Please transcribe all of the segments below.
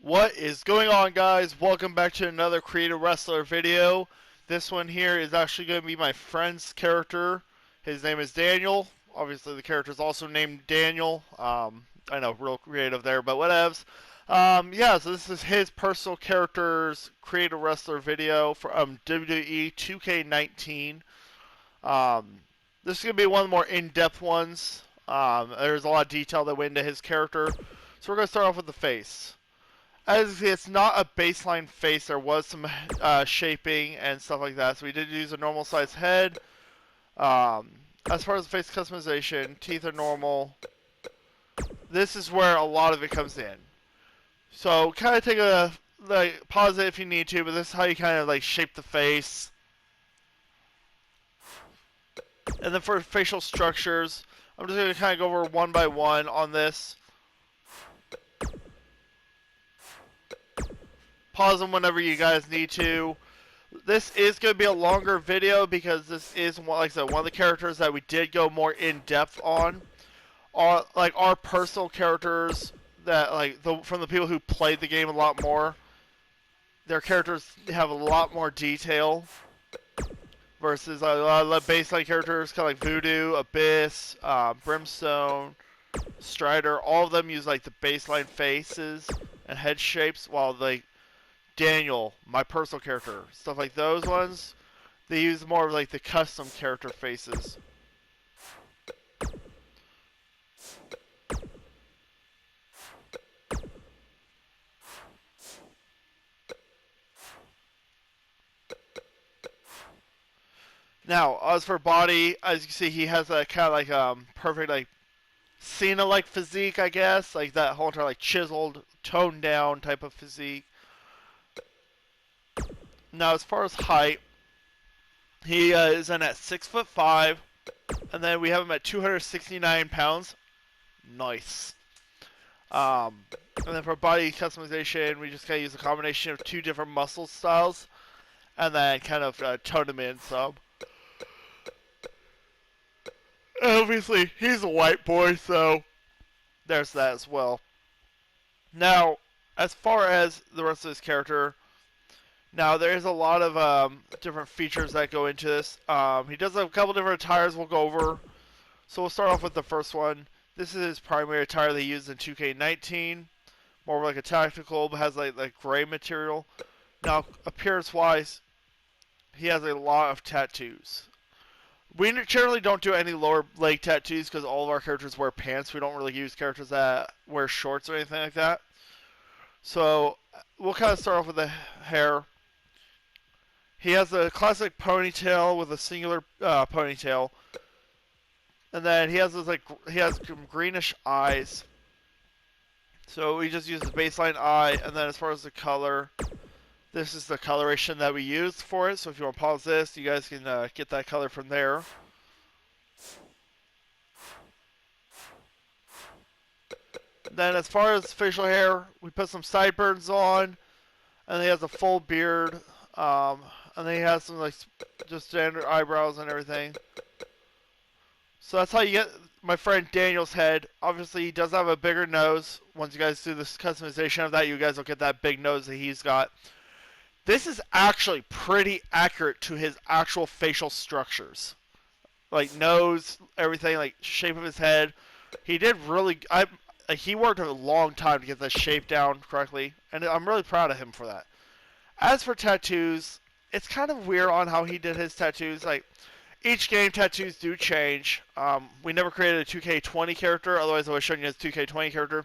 What is going on, guys? Welcome back to another Creative Wrestler video. This one here is actually going to be my friend's character. His name is Daniel. Obviously the character is also named Daniel. I know, real creative there, but whatevs. Yeah, so this is his personal character's Creative Wrestler video for WWE 2K19. This is going to be one of the more in-depth ones. There's a lot of detail that went into his character. So we're going to start off with the face. As you see, it's not a baseline face. There was some shaping and stuff like that. So we did use a normal size head. As far as face customization, teeth are normal. This is where a lot of it comes in. So kind of take a pause it if you need to, but this is how you kind of shape the face. And then for facial structures, I'm just going to kind of go over one by one on this. Pause them whenever you guys need to. This is going to be a longer video because this is, like I said, one of the characters that we did go more in depth on. Our personal characters that from the people who played the game a lot more. Their characters have a lot more detail versus a lot of the baseline characters, kind of like Voodoo, Abyss, Brimstone, Strider. All of them use the baseline faces and head shapes, while Daniel, my personal character, stuff like those ones, they use more of the custom character faces. Now, as for body, as you can see, he has a kind of perfect Cena-like physique, I guess, that whole entire chiseled, toned down type of physique. Now, as far as height, he is in at 6'5", and then we have him at 269 pounds. Nice. And then for body customization, we just kind of use a combination of two different muscle styles, and then kind of tone him in some. Obviously, he's a white boy, so there's that as well. Now, as far as the rest of his character, now, there's a lot of different features that go into this. He does have a couple different attires we'll go over. So we'll start off with the first one. This is his primary attire they used in 2K19. More of a tactical, but has gray material. Now, appearance-wise, he has a lot of tattoos. We generally don't do any lower leg tattoos because all of our characters wear pants. We don't really use characters that wear shorts or anything like that. So we'll kind of start off with the hair. He has a classic ponytail with a singular ponytail, and then he has some greenish eyes. So we just use the baseline eye, and then as far as the color, this is the coloration that we used for it. So if you want to pause this, you guys can get that color from there. Then as far as facial hair, we put some sideburns on, and he has a full beard. And then he has some just standard eyebrows and everything. So that's how you get my friend Daniel's head. Obviously, he does have a bigger nose. Once you guys do this customization of that, you guys will get that big nose that he's got. This is actually pretty accurate to his actual facial structures. Nose, everything, shape of his head. He did really... he worked a long time to get that shape down correctly. And I'm really proud of him for that. As for tattoos, it's kind of weird on how he did his tattoos. Each game, tattoos do change. We never created a 2K20 character, otherwise I would have shown you his 2K20 character.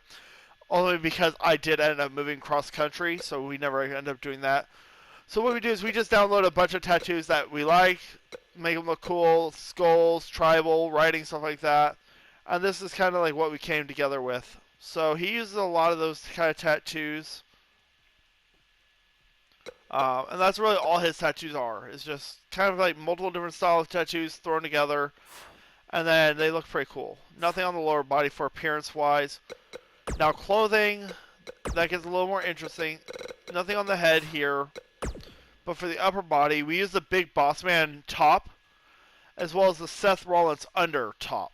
Only because I did end up moving cross-country, so we never ended up doing that. So what we do is we just download a bunch of tattoos that we like, make them look cool, skulls, tribal, writing, stuff like that. And this is kind of what we came together with. So he uses a lot of those kind of tattoos. And that's really all his tattoos are. It's just kind of multiple different styles of tattoos thrown together. And then they look pretty cool. Nothing on the lower body for appearance-wise. Now clothing, that gets a little more interesting. Nothing on the head here. But for the upper body, we use the Big Boss Man top, as well as the Seth Rollins under top.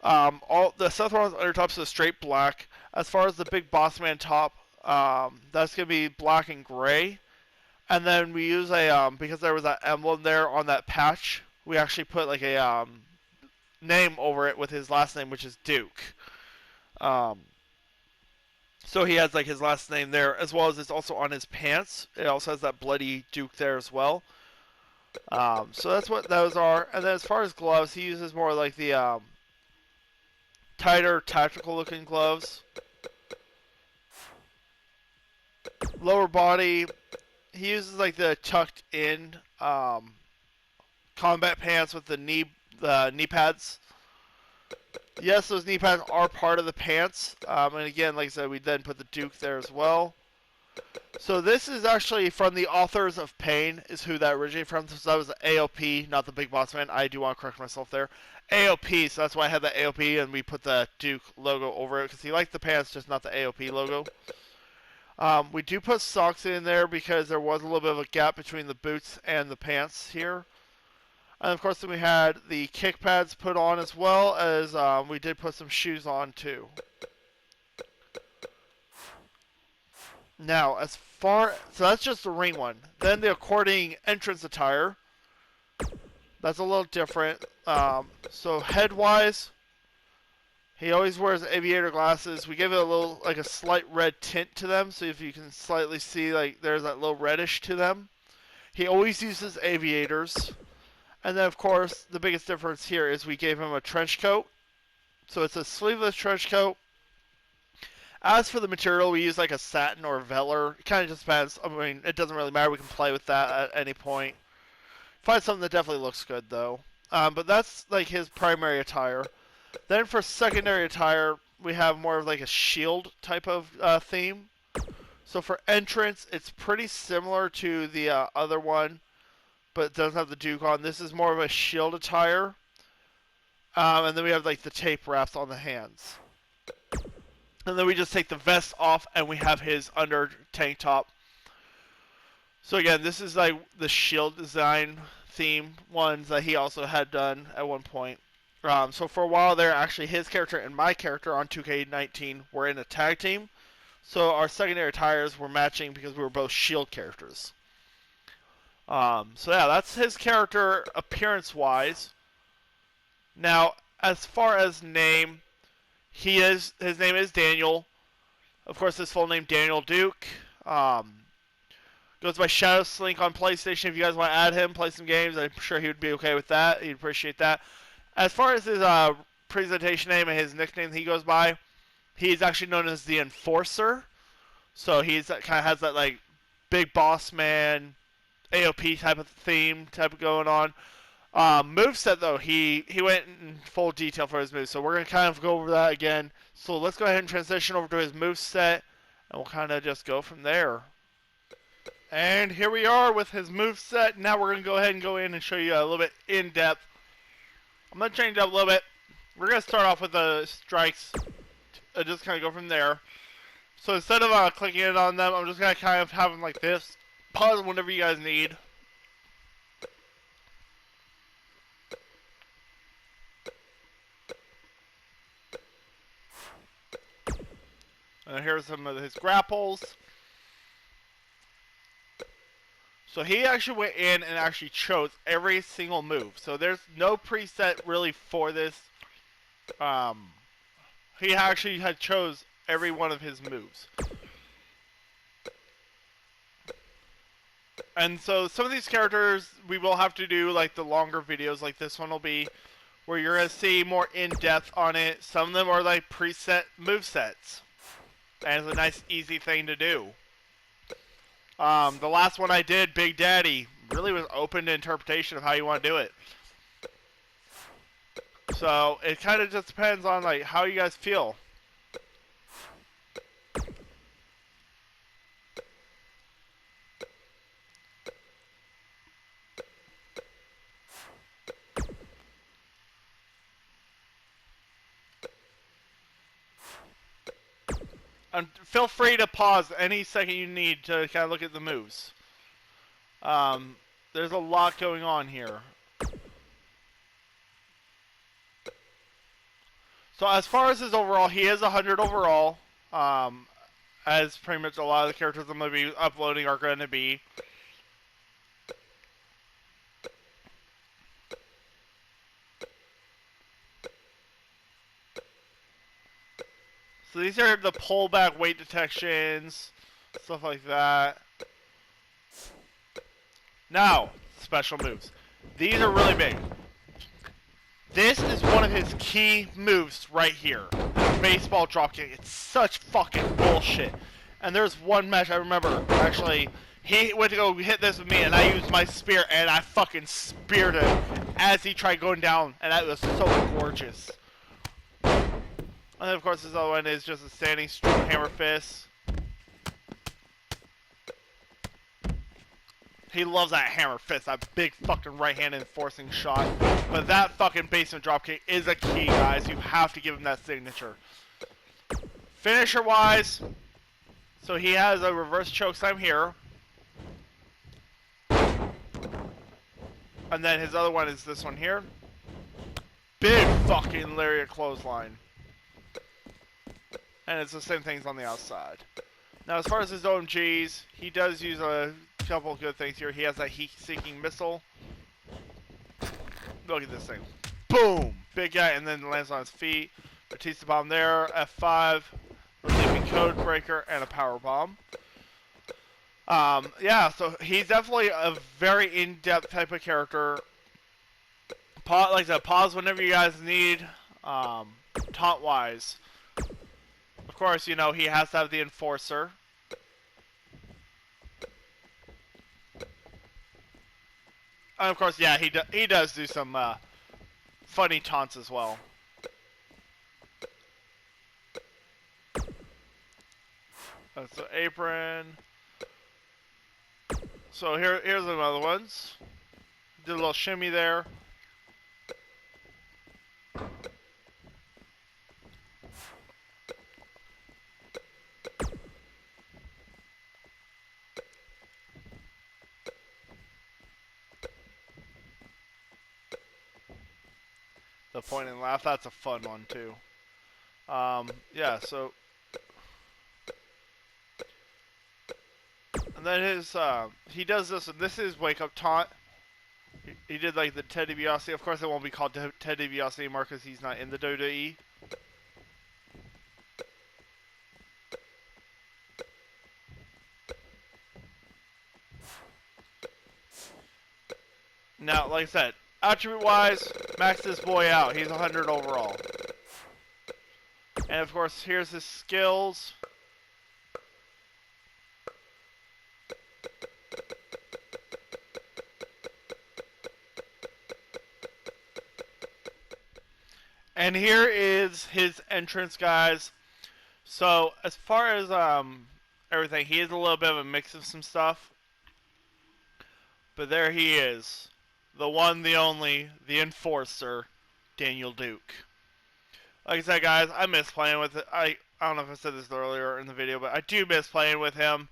All the Seth Rollins under top is a straight black. As far as the Big Boss Man top, That's going to be black and gray. And then we use a, because there was that emblem there on that patch, we actually put like a name over it with his last name, which is Duke. So he has like his last name there, as well as it's also on his pants. It also has that bloody Duke there as well. So that's what those are. And then as far as gloves, he uses more like the tighter, tactical-looking gloves. Lower body, he uses like the tucked-in combat pants with the knee pads. Yes, those knee pads are part of the pants. And again, like I said, we then put the Duke there as well. So this is actually from the authors of Pain, is who that originated from. So that was the AOP, not the Big Boss Man. I do want to correct myself there. AOP, so that's why I had the AOP, and we put the Duke logo over it, because he liked the pants, just not the AOP logo. We do put socks in there because there was a little bit of a gap between the boots and the pants here. And of course, then we had the kick pads put on, as well as we did put some shoes on too. Now, so that's just the ring one. Then the according entrance attire. That's a little different. So head-wise, he always wears aviator glasses. We give it a little, like a slight red tint to them. So if you can slightly see, like there's that little reddish to them. He always uses aviators. And then, of course, the biggest difference here is we gave him a trench coat. So it's a sleeveless trench coat. As for the material, we use like a satin or velour. It kind of just depends. I mean, it doesn't really matter. We can play with that at any point. Find something that definitely looks good, though. But that's like his primary attire. Then for secondary attire, we have more of like a shield type of theme. So for entrance, it's pretty similar to the other one, but it doesn't have the Duke on. This is more of a shield attire. And then we have like the tape wraps on the hands. And then we just take the vest off and we have his under tank top. So again, this is like the shield design theme ones that he also had done at one point. So for a while there, actually his character and my character on 2K19 were in a tag team. So our secondary attires were matching because we were both shield characters. So yeah, that's his character appearance-wise. Now, as far as name, his name is Daniel. Of course, his full name Daniel Duke. Goes by Shadow Slink on PlayStation. If you guys want to add him, play some games, I'm sure he would be okay with that. He'd appreciate that. As far as his presentation name and his nickname he goes by, he's actually known as the Enforcer. So he's kind of has that like big boss man, AOP type of theme going on. Moveset though, he went in full detail for his moves, so we're going to kind of go over that again. So let's go ahead and transition over to his moveset, and we'll kind of just go from there. And here we are with his moveset. Now we're going to go ahead and go in and show you a little bit in depth. I'm going to change it up a little bit. We're going to start off with the strikes, just kind of go from there. So instead of clicking it on them, I'm just going to kind of have them like this. Pause whenever you guys need. And here's some of his grapples. So he actually went in and actually chose every single move. So there's no preset really for this. He actually had chose every one of his moves. And so some of these characters, we will have to do like the longer videos like this one will be, where you're going to see more in-depth on it. Some of them are like preset movesets. And it's a nice, easy thing to do. The last one I did, Big Daddy, really was open to interpretation of how you want to do it. So it kind of just depends on like how you guys feel. And feel free to pause any second you need to kind of look at the moves. There's a lot going on here. So as far as his overall, he is 100 overall. as pretty much a lot of the characters I'm going to be uploading are going to be. So these are the pullback weight detections, stuff like that. Now, special moves. These are really big. This is one of his key moves right here. Baseball dropkick. It's such fucking bullshit. And there's one match I remember, actually, he went to go hit this with me, and I used my spear, and I fucking speared him as he tried going down, and that was so gorgeous. And then, of course, this other one is just a standing strong hammer fist. He loves that hammer fist, that big fucking right-handed enforcing shot. But that fucking basement dropkick is a key, guys. You have to give him that signature. Finisher-wise, so he has a reverse chokeslam here. And then his other one is this one here. Big fucking lariat clothesline. And it's the same things on the outside. Now, as far as his OMGs, he does use a couple of good things here. He has that heat-seeking missile. Look at this thing. Boom! Big guy, and then lands on his feet. Batista bomb there. F5. Relieving code breaker, and a power bomb. Yeah, so he's definitely a very in-depth type of character. Like I said, pause whenever you guys need. Taunt-wise. Of course, you know, he has to have the Enforcer. And of course, yeah, he does do some funny taunts as well. That's the apron. So here's another ones. Did a little shimmy there. The point and laugh, that's a fun one too. Yeah, so and then his he does this, and this is wake up taunt. He did like the Ted DiBiase. Of course, it won't be called Ted DiBiase anymore because he's not in the WWE. Now, like I said, attribute-wise, max this boy out. He's 100 overall. And of course, here's his skills. And here is his entrance, guys. So, as far as everything, he is a little bit of a mix of some stuff. But there he is. The one, the only, the Enforcer, Daniel Duke. Like I said, guys, I miss playing with it. I don't know if I said this earlier in the video, but I do miss playing with him.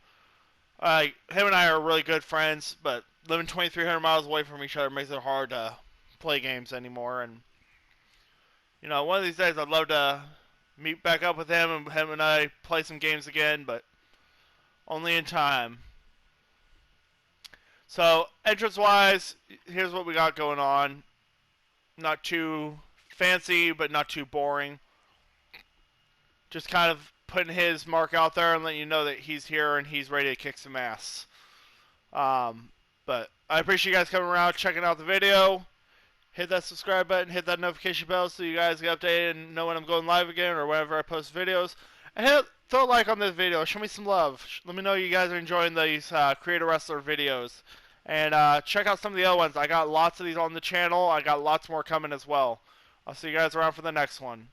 Him and I are really good friends, but living 2,300 miles away from each other makes it hard to play games anymore. And you know, one of these days I'd love to meet back up with him and I play some games again, but only in time. So, entrance-wise, here's what we got going on. Not too fancy, but not too boring. Just kind of putting his mark out there and letting you know that he's here and he's ready to kick some ass. But I appreciate you guys coming around, checking out the video. Hit that subscribe button, hit that notification bell so you guys get updated and know when I'm going live again or whenever I post videos. And throw a like on this video. Show me some love. Let me know you guys are enjoying these Creator Wrestler videos. And check out some of the other ones. I got lots of these on the channel. I got lots more coming as well. I'll see you guys around for the next one.